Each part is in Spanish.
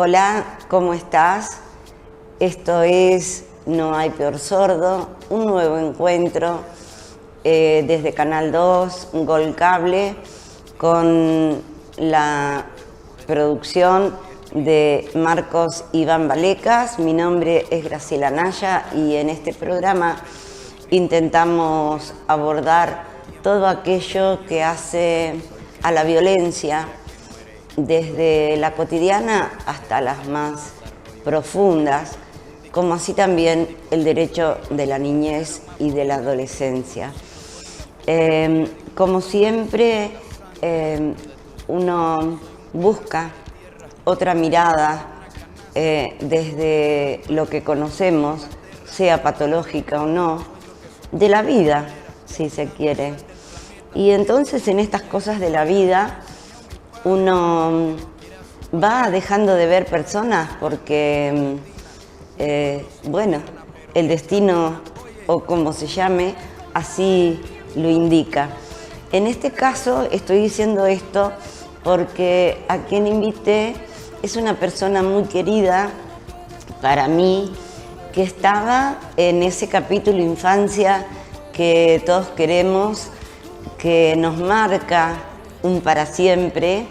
Hola, ¿cómo estás? Esto es No hay peor sordo, un nuevo encuentro desde Canal 2, Gol Cable, con la producción de Marcos Iván Valecas. Mi nombre es Graciela Naya y en este programa intentamos abordar todo aquello que hace a la violencia, desde la cotidiana hasta las más profundas, como así también el derecho de la niñez y de la adolescencia. Como siempre, uno busca otra mirada desde lo que conocemos, sea patológica o no, de la vida, si se quiere. Y entonces en estas cosas de la vida uno va dejando de ver personas porque, bueno, el destino, o como se llame, así lo indica. En este caso estoy diciendo esto porque a quien invité es una persona muy querida para mí, que estaba en ese capítulo infancia que todos queremos, que nos marca un para siempre,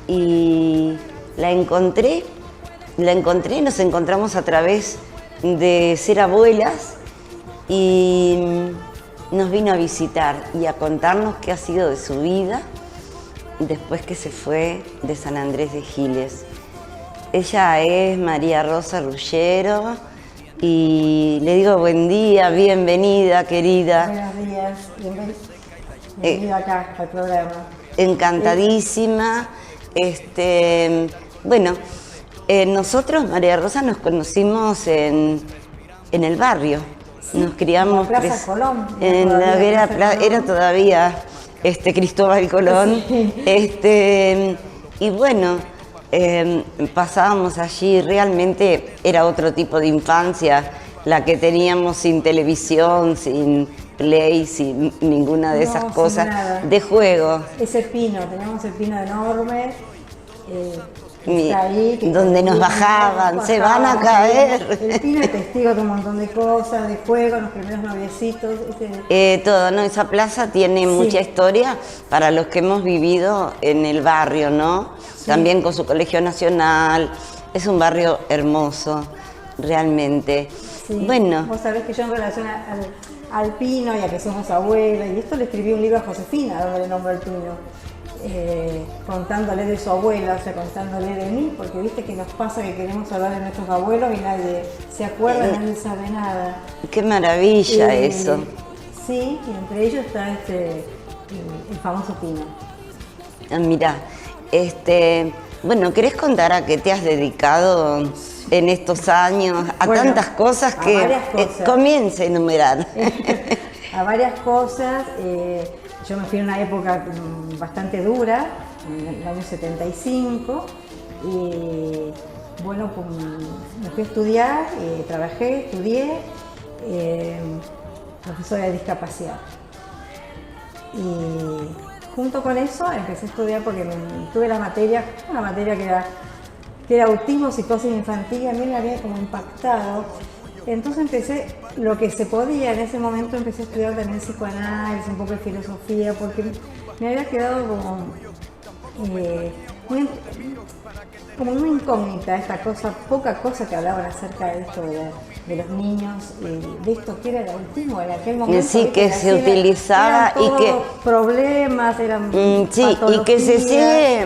y la encontré, nos encontramos a través de ser abuelas y nos vino a visitar y a contarnos qué ha sido de su vida después que se fue de San Andrés de Giles. Ella es María Rosa Ruggiero y le digo buen día, bienvenida, querida. Buenos días, bienvenida acá al programa. Encantadísima. Bueno, nosotros, María Rosa, nos conocimos en el barrio. Sí, nos criamos en la Plaza Colón. Era todavía Cristóbal Colón. Sí. Y bueno, pasábamos allí, realmente era otro tipo de infancia, la que teníamos sin televisión, sin play, sin ninguna de esas cosas, de juego. Ese pino, teníamos el pino enorme, está ahí, donde nos bajaban, se van a caer. El pino es testigo de un montón de cosas, de juego, los primeros noviecitos. Todo, ¿no? Esa plaza tiene mucha historia para los que hemos vivido en el barrio, ¿no? Sí. También con su colegio nacional. Es un barrio hermoso, realmente. Sí. Bueno. Vos sabés que yo en relación al pino y a que somos abuelas, y esto le escribí un libro a Josefina, donde le nombro el pino. Contándole de su abuela, o sea, contándole de mí, porque viste que nos pasa que queremos hablar de nuestros abuelos y nadie se acuerda, nadie sabe nada. Qué maravilla eso. Sí, y entre ellos está el famoso pino. Mirá, bueno, ¿querés contar a qué te has dedicado en estos años? A tantas cosas que varias cosas. Comience a enumerar. A varias cosas. Yo me fui en una época bastante dura, en el año 75, y bueno, pues, me fui a estudiar, trabajé, estudié, profesora de discapacidad. Y junto con eso empecé a estudiar porque tuve una materia que era autismo, psicosis infantil, y a mí me había como impactado. Entonces empecé, lo que se podía en ese momento, empecé a estudiar también psicoanálisis, un poco de filosofía, porque me había quedado como una incógnita esta cosa, poca cosa que hablaban acerca de esto de los niños, de esto que era el autismo en aquel momento. Sí, que se utilizaba y que problemas, eran sí,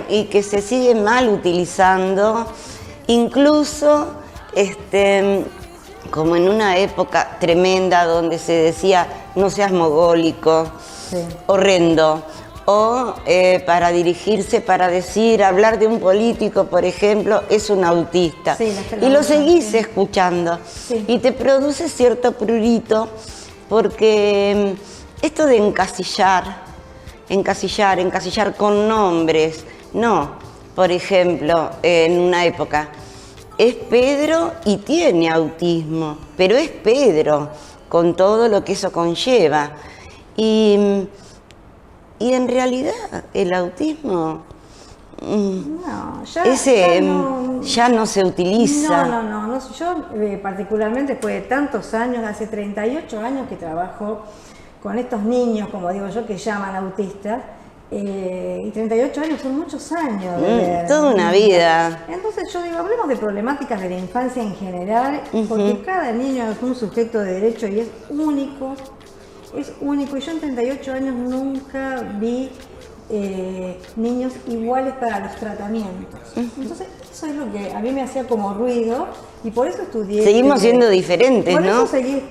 y que se sigue mal utilizando, incluso como en una época tremenda donde se decía no seas mogólico, sí, horrendo, o para dirigirse, para decir, hablar de un político, por ejemplo, es un autista. Sí, y lo seguís escuchando, sí, y te produce cierto prurito, porque esto de encasillar con nombres, no, por ejemplo, en una época, es Pedro y tiene autismo, pero es Pedro, con todo lo que eso conlleva. Y en realidad el autismo No, ese no, ya no se utiliza. no, yo particularmente después de tantos años, hace 38 años que trabajo con estos niños, como digo yo, que llaman autistas, y 38 años son muchos años. Toda una vida. Entonces yo digo, hablemos de problemáticas de la infancia en general, porque cada niño es un sujeto de derecho y es único, y yo en 38 años nunca vi niños iguales para los tratamientos. Entonces eso es lo que a mí me hacía como ruido y por eso estudié. Seguimos siendo diferentes, por ¿no? Por eso seguí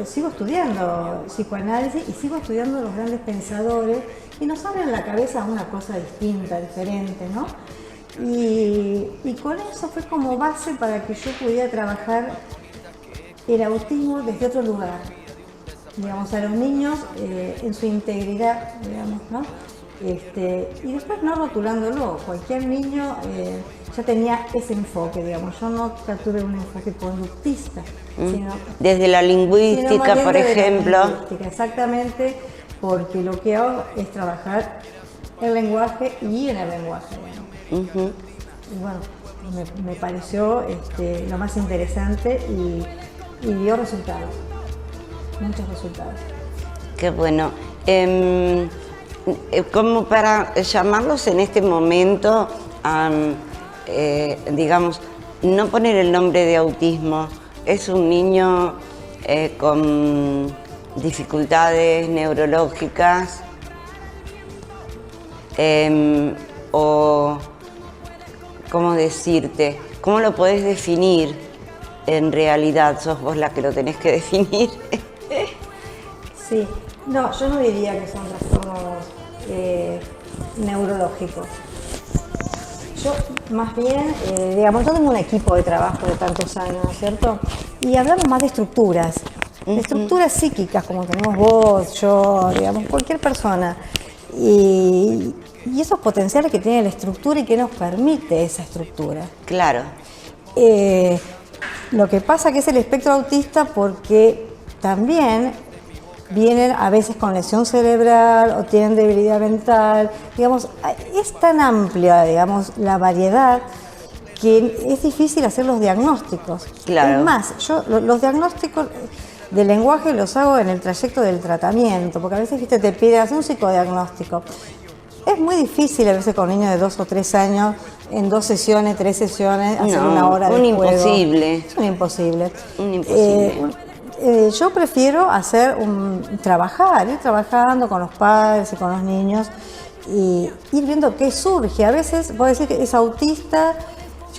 sigo estudiando psicoanálisis y sigo estudiando los grandes pensadores y nos abren la cabeza a una cosa distinta, diferente, ¿no? Y con eso fue como base para que yo pudiera trabajar el autismo desde otro lugar. Digamos, a los niños en su integridad, digamos, ¿no? Y después no rotulándolo, cualquier niño ya tenía ese enfoque, digamos, yo no tuve un enfoque conductista, sino desde la lingüística, por ejemplo. La lingüística, exactamente, porque lo que hago es trabajar el lenguaje y en el lenguaje, digamos. Y bueno, me pareció lo más interesante y dio resultados. Muchos resultados. Qué bueno. Como para llamarlos en este momento, digamos, no poner el nombre de autismo, es un niño con dificultades neurológicas o, ¿cómo decirte? ¿Cómo lo podés definir en realidad? Sos vos la que lo tenés que definir. Sí, no, yo no diría que son trastornos neurológicos. Yo, más bien, digamos, yo tengo un equipo de trabajo de tantos años, ¿no es cierto? Y hablamos más de estructuras, de estructuras psíquicas, como tenemos vos, yo, digamos, cualquier persona. Y esos potenciales que tiene la estructura y que nos permite esa estructura. Claro. Lo que pasa que es el espectro autista porque también vienen a veces con lesión cerebral o tienen debilidad mental, digamos, es tan amplia, digamos, la variedad que es difícil hacer los diagnósticos. Claro. Es más, yo los diagnósticos de lenguaje los hago en el trayecto del tratamiento, porque a veces, viste, te piden hacer un psicodiagnóstico. Es muy difícil a veces con niños de 2 o 3 años, en 2 sesiones, 3 sesiones, hacer una hora de juego. Imposible. Es un imposible. Un imposible. Yo prefiero ir trabajando con los padres y con los niños y ir viendo qué surge. A veces puedo decir que es autista,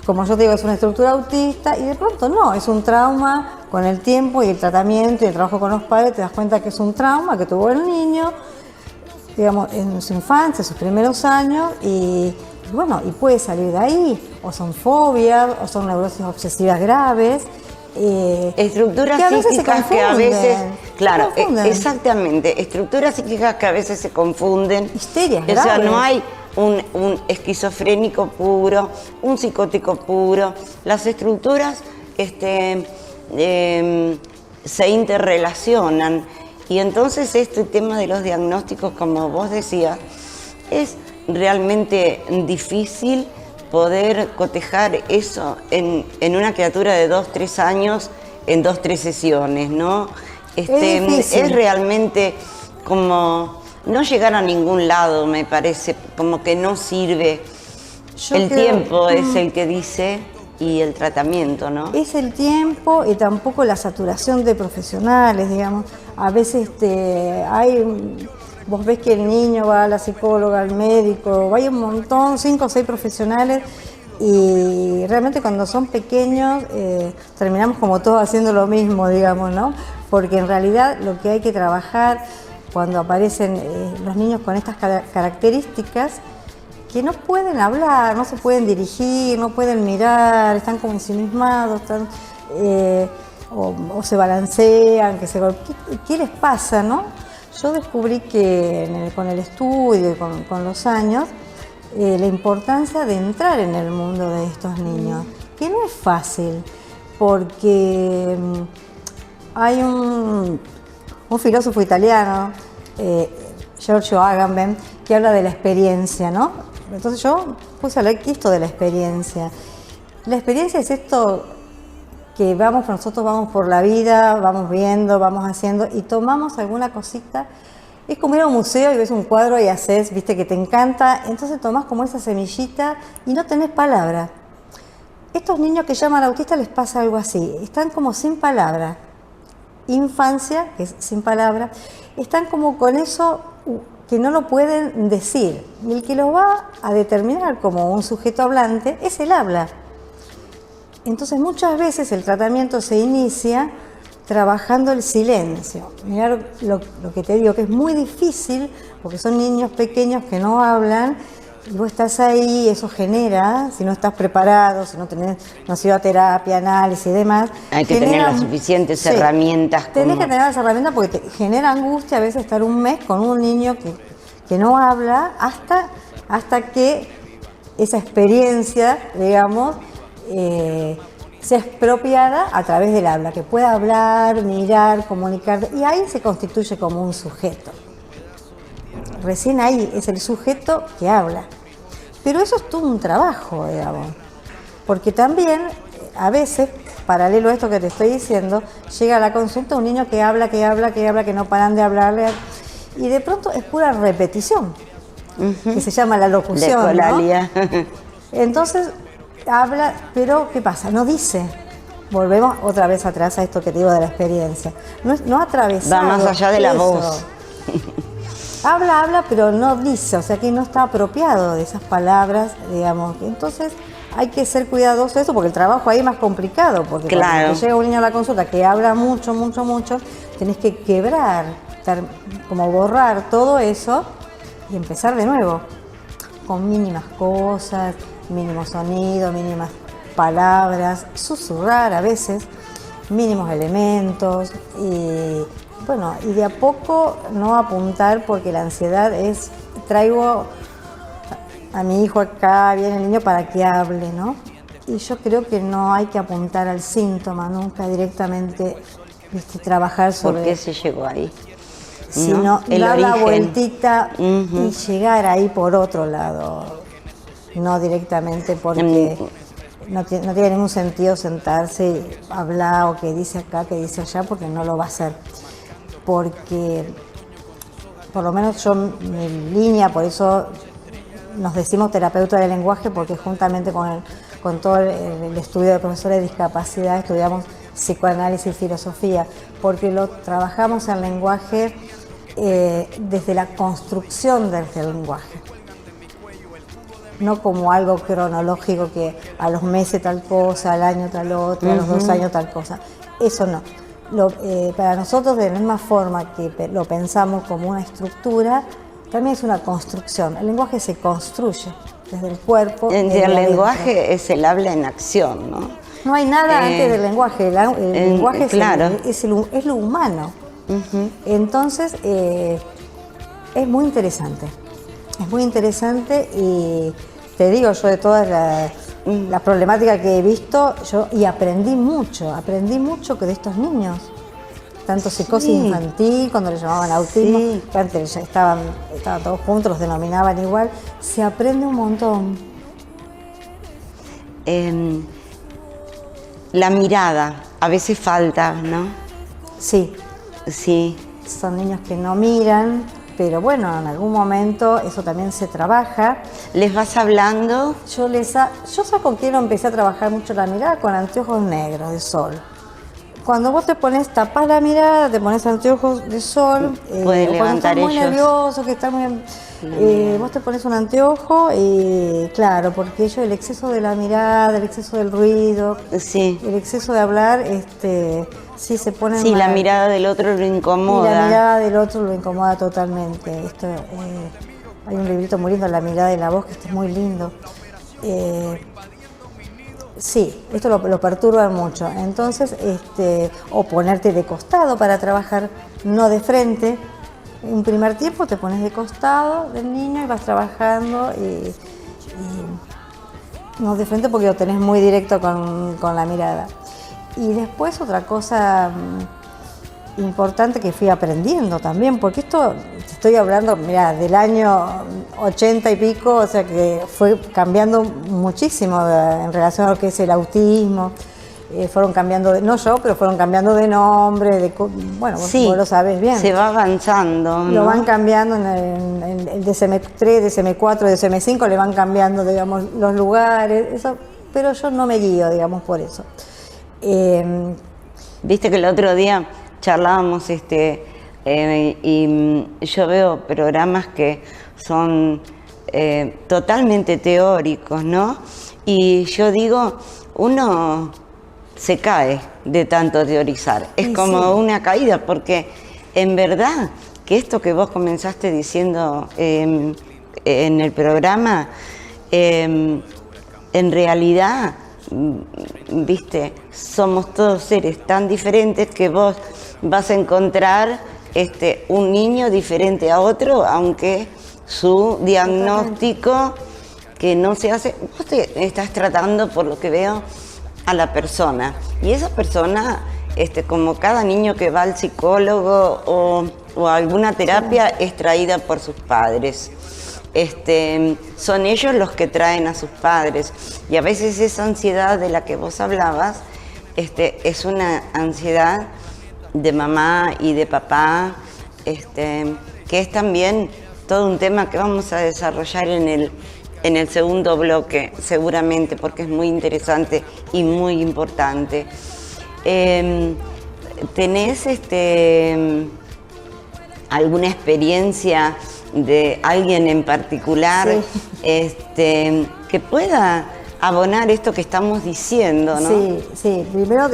como yo te digo, es una estructura autista y de pronto no, es un trauma con el tiempo y el tratamiento y el trabajo con los padres, te das cuenta que es un trauma que tuvo el niño, digamos, en su infancia, sus primeros años y bueno, y puede salir de ahí, o son fobias, o son neurosis obsesivas graves. Estructuras psíquicas que a veces, claro, exactamente, estructuras psíquicas que a veces se confunden. Histerias graves. O sea, no hay un esquizofrénico puro, un psicótico puro. Las estructuras se interrelacionan y entonces este tema de los diagnósticos, como vos decías, es realmente difícil poder cotejar eso en una criatura de 2, 3 años en 2, 3 sesiones, ¿no? Es realmente como no llegar a ningún lado, me parece, como que no sirve. Tiempo es el que dice y el tratamiento, ¿no? Es el tiempo y tampoco la saturación de profesionales, digamos. A veces vos ves que el niño va a la psicóloga, al médico, va un montón, 5 o 6 profesionales y realmente cuando son pequeños terminamos como todos haciendo lo mismo, digamos, ¿no? Porque en realidad lo que hay que trabajar cuando aparecen los niños con estas características, que no pueden hablar, no se pueden dirigir, no pueden mirar, están como ensimismados, o se balancean, ¿qué les pasa, no? Yo descubrí que con el estudio y con los años, la importancia de entrar en el mundo de estos niños, que no es fácil, porque hay un filósofo italiano, Giorgio Agamben, que habla de la experiencia, ¿no? Entonces yo puse a leer esto de la experiencia. La experiencia es esto que nosotros vamos por la vida, vamos viendo, vamos haciendo y tomamos alguna cosita. Es como ir a un museo y ves un cuadro y haces, viste que te encanta, entonces tomás como esa semillita y no tenés palabra. Estos niños que llaman autistas les pasa algo así, están como sin palabra. Infancia, que es sin palabra, están como con eso que no lo pueden decir. Y el que lo va a determinar como un sujeto hablante es el habla. Entonces muchas veces el tratamiento se inicia trabajando el silencio. Mirá lo que te digo, que es muy difícil, porque son niños pequeños que no hablan, y vos estás ahí, eso genera, si no estás preparado, si no has ido a terapia, análisis y demás. Hay que tener las suficientes herramientas. Tenés que tener las herramientas porque te genera angustia a veces estar un mes con un niño que no habla hasta que esa experiencia, digamos, sea expropiada a través del habla, que pueda hablar, mirar, comunicar, y ahí se constituye como un sujeto. Recién ahí es el sujeto que habla. Pero eso es todo un trabajo, digamos, porque también a veces, paralelo a esto que te estoy diciendo, llega a la consulta un niño que habla, que no paran de hablarle, y de pronto es pura repetición, que se llama la locución, ¿no? Entonces habla, pero ¿qué pasa? No dice. Volvemos otra vez atrás a esto que te digo de la experiencia. No atravesado. Va más allá de la voz. Habla, pero no dice, o sea que no está apropiado de esas palabras, digamos. Entonces hay que ser cuidadoso de eso, porque el trabajo ahí es más complicado, porque claro, cuando llega un niño a la consulta que habla mucho, tenés que quebrar, como borrar todo eso y empezar de nuevo, con mínimas cosas, mínimos sonidos, mínimas palabras, susurrar a veces, mínimos elementos y bueno, y de a poco no apuntar, porque la ansiedad es, traigo a mi hijo acá, viene el niño para que hable, ¿no? Y yo creo que no hay que apuntar al síntoma, nunca directamente, trabajar sobre... ¿Por qué se llegó ahí? Sino dar la vueltita y llegar ahí por otro lado, no directamente, porque no tiene ningún sentido sentarse y hablar o que dice acá, que dice allá, porque no lo va a hacer. Porque, por lo menos yo, mi línea, por eso nos decimos terapeuta del lenguaje, porque juntamente con todo el estudio de profesores de discapacidad estudiamos psicoanálisis y filosofía, porque lo trabajamos el lenguaje desde la construcción del lenguaje, no como algo cronológico que a los meses tal cosa, al año tal otra, a los 2 años tal cosa. Eso no. Para nosotros, de la misma forma que lo pensamos como una estructura, también es una construcción. El lenguaje se construye desde el cuerpo. El lenguaje es el habla en acción, ¿no? No hay nada antes del lenguaje. El lenguaje claro, es lo humano. Entonces, es muy interesante. Es muy interesante y te digo, yo de todas la problemática que he visto, y aprendí mucho que de estos niños, tanto psicosis infantil, cuando le llamaban autismo, que antes ya estaban todos juntos, los denominaban igual, se aprende un montón. La mirada, a veces falta, ¿no? Sí. Son niños que no miran, pero bueno, en algún momento eso también se trabaja. ¿Les vas hablando? Yo saco que empecé a trabajar mucho la mirada con anteojos negros de sol. Cuando vos te tapás la mirada, te pones anteojos de sol, pueden levantar cuando estás muy ellos. Nervioso, que estás muy... vos te pones un anteojo y claro, porque ellos, el exceso de la mirada, el exceso del ruido, el exceso de hablar, sí se ponen mal. La mirada del otro lo incomoda. Y la mirada del otro lo incomoda totalmente. Hay un librito muy lindo, La mirada de la voz, que está muy lindo. Sí, esto lo perturba mucho. Entonces, o ponerte de costado para trabajar, no de frente. Un primer tiempo te pones de costado del niño y vas trabajando y no de frente, porque lo tenés muy directo con la mirada. Y después otra cosa importante que fui aprendiendo también, porque esto, estoy hablando, mira, del año 80 y pico, o sea que fue cambiando muchísimo en relación a lo que es el autismo. Fueron cambiando, no yo, pero fueron cambiando de nombre, bueno, sí, vos lo sabés bien. Se va avanzando, ¿no? Lo van cambiando en el DSM-3, DSM-4, DSM-5, le van cambiando, digamos, los lugares, eso, pero yo no me guío, digamos, por eso. Viste que el otro día charlábamos y yo veo programas que son totalmente teóricos, ¿no? Y yo digo, uno se cae de tanto teorizar. Es como una caída, porque en verdad que esto que vos comenzaste diciendo en el programa, en realidad, viste, somos todos seres tan diferentes que vos vas a encontrar un niño diferente a otro, aunque su diagnóstico que no se hace, vos te estás tratando, por lo que veo, a la persona, y esa persona, como cada niño que va al psicólogo o a alguna terapia, es traída por sus padres. Son ellos los que traen a sus padres, y a veces esa ansiedad de la que vos hablabas es una ansiedad de mamá y de papá, que es también todo un tema que vamos a desarrollar en el segundo bloque, seguramente, porque es muy interesante y muy importante. ¿Tenés alguna experiencia de alguien en particular que pueda abonar esto que estamos diciendo, ¿no? Sí. Primero,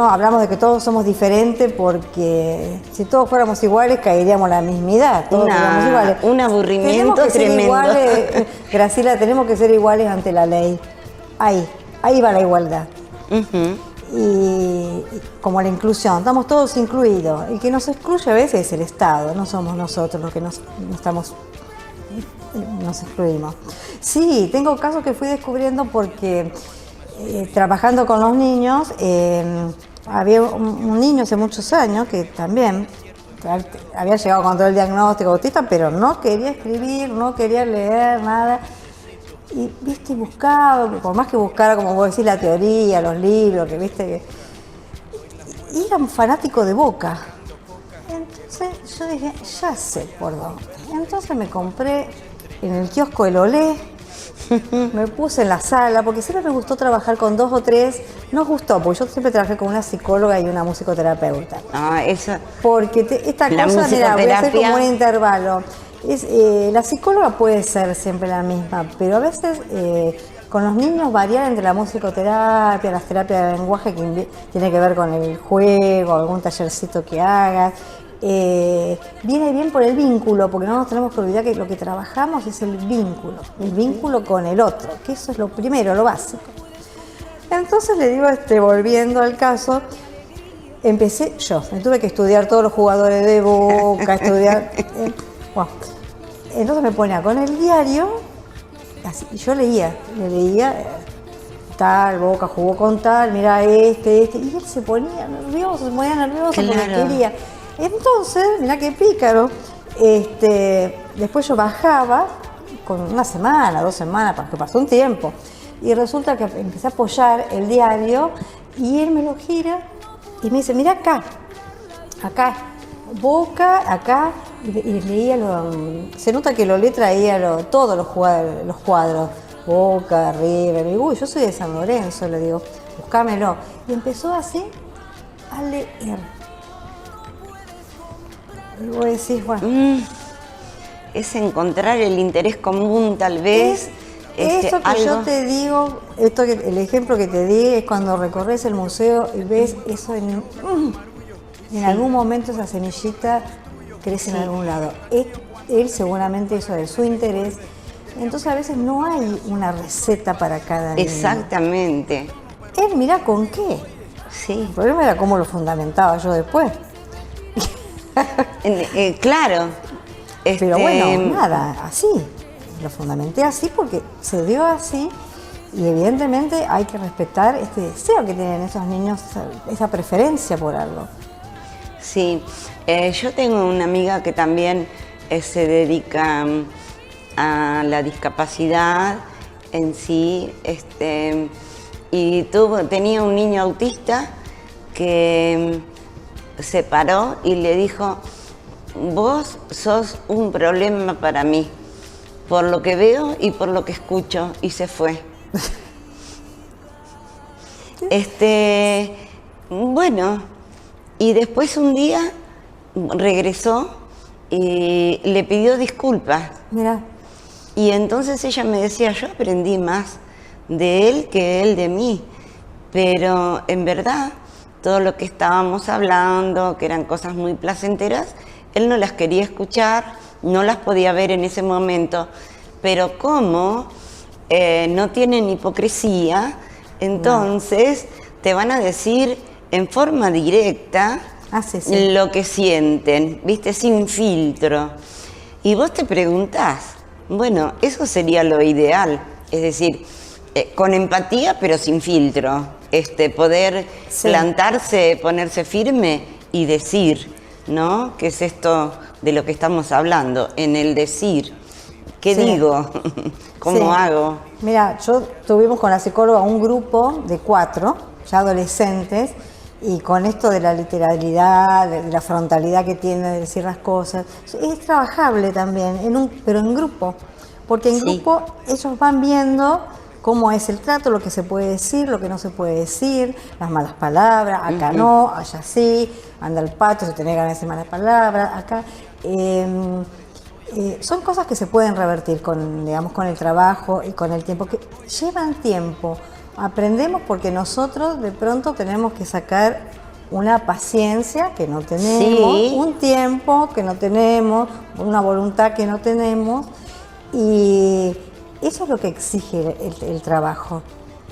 hablamos de que todos somos diferentes, porque si todos fuéramos iguales caeríamos en la mismidad. Todos seríamos iguales. Un aburrimiento tenemos que tremendo. Ser iguales, Graciela, tenemos que ser iguales ante la ley. Ahí va la igualdad. Y como la inclusión, estamos todos incluidos. Y que nos excluye a veces es el Estado, no somos nosotros los que nos excluimos. Sí, tengo casos que fui descubriendo porque trabajando con los niños, había un niño hace muchos años que también había llegado con todo el diagnóstico autista, pero no quería escribir, no quería leer nada. Y viste, buscaba, por más que buscara, como vos decís, la teoría, los libros, que viste, y era un fanático de Boca. Entonces yo dije, ya sé por dónde. Entonces me compré en el kiosco el Olé, me puse en la sala, porque siempre me gustó trabajar con 2 o 3, nos gustó, porque yo siempre trabajé con una psicóloga y una musicoterapeuta. Eso. Porque esta cosa, mira, voy a hacer como un intervalo. La psicóloga puede ser siempre la misma, pero a veces con los niños variar entre la musicoterapia, las terapias de lenguaje, que tiene que ver con el juego, algún tallercito que hagas, viene bien por el vínculo, porque no nos tenemos que olvidar que lo que trabajamos es el vínculo con el otro, que eso es lo primero, lo básico. Entonces le digo, volviendo al caso, empecé yo, me tuve que estudiar todos los jugadores de Boca, estudiar... Bueno, entonces me ponía con el diario, así, y yo le leía, tal, Boca jugó con tal, mira y él se ponía nervioso Claro. Porque quería. Entonces, mira qué pícaro, después yo bajaba con 1 semana, 2 semanas, porque pasó un tiempo, y resulta que empecé a apoyar el diario, y él me lo gira, y me dice, mira acá, Boca, acá, y leía, se nota que Lolé traía todos los cuadros, Boca, River, y yo soy de San Lorenzo, le digo, buscámelo. Y empezó así a leer. Y vos decís, bueno. Es encontrar el interés común, tal vez. Esto que algo. yo te digo, el ejemplo que te di es cuando recorres el museo y ves eso en algún momento esa semillita crece en algún lado. Él seguramente eso es su interés. Entonces a veces no hay una receta para cada niño. Exactamente. Él mirá con qué. Sí. El problema era cómo lo fundamentaba yo después. Claro. Pero bueno, nada, así. Lo fundamenté así porque se dio así. Y evidentemente hay que respetar este deseo que tienen esos niños, esa preferencia por algo. Sí, yo tengo una amiga que también se dedica a la discapacidad en sí, y tenía un niño autista que se paró y le dijo: vos sos un problema para mí, por lo que veo y por lo que escucho, y se fue. Bueno, y después un día regresó y le pidió disculpas. Mira. Y entonces ella me decía: yo aprendí más de él que él de mí, pero en verdad todo lo que estábamos hablando, que eran cosas muy placenteras, él no las quería escuchar, no las podía ver en ese momento, pero como no tienen hipocresía, entonces te van a decir en forma directa sí. lo que sienten, ¿viste? Sin filtro. Y vos te preguntás, bueno, eso sería lo ideal, es decir, con empatía pero sin filtro, poder plantarse, ponerse firme y decir, ¿no? ¿Qué es esto de lo que estamos hablando? En el decir, ¿qué digo? ¿Cómo hago? Mira, tuvimos con la psicóloga un grupo de 4, ya adolescentes, y con esto de la literalidad, de la frontalidad que tiene de decir las cosas, es trabajable también, pero en grupo, porque en grupo ellos van viendo cómo es el trato, lo que se puede decir, lo que no se puede decir, las malas palabras, acá no, allá sí, anda el pato, se tiene ganas de decir malas palabras, acá. Son cosas que se pueden revertir con el trabajo y con el tiempo, que llevan tiempo. Aprendemos porque nosotros de pronto tenemos que sacar una paciencia que no tenemos, un tiempo que no tenemos, una voluntad que no tenemos, y eso es lo que exige el trabajo.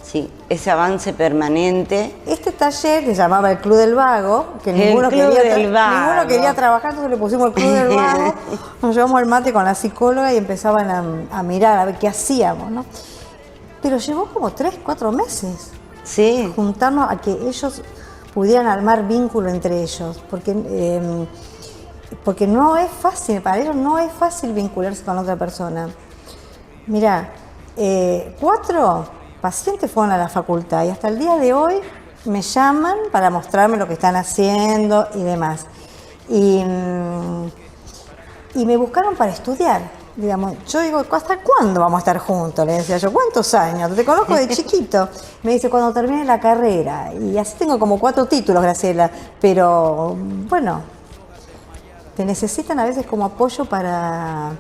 Sí, ese avance permanente. Este taller que se llamaba el Club del Vago, que ninguno quería trabajar, entonces le pusimos el Club del Vago, nos llevamos el mate con la psicóloga y empezaban a mirar a ver qué hacíamos, ¿no? Pero llevó como 3, 4 meses juntarnos a que ellos pudieran armar vínculo entre ellos, porque no es fácil, para ellos no es fácil vincularse con otra persona. Mirá, 4 pacientes fueron a la facultad y hasta el día de hoy me llaman para mostrarme lo que están haciendo y demás. Y me buscaron para estudiar. Digamos, yo digo, ¿hasta cuándo vamos a estar juntos? Le decía yo, ¿cuántos años? Te conozco de chiquito. Me dice, cuando termine la carrera. Y así tengo como 4 títulos, Graciela. Pero, bueno, te necesitan a veces como apoyo para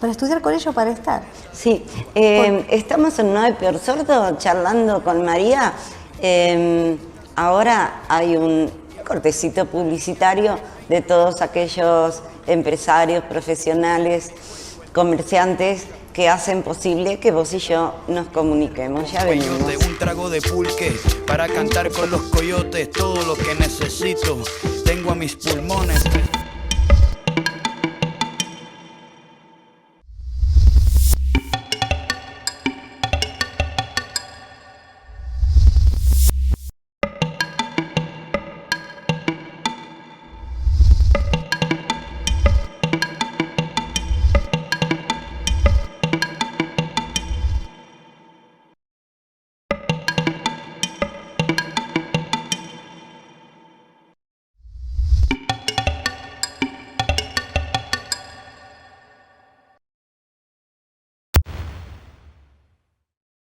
estudiar con ellos, para estar. Sí, estamos en No hay peor sordo charlando con María. Ahora hay un cortecito publicitario de todos aquellos empresarios, profesionales, comerciantes que hacen posible que vos y yo nos comuniquemos. Ya venimos. Un trago de pulque para cantar con los coyotes, todo lo que necesito tengo a mis pulmones.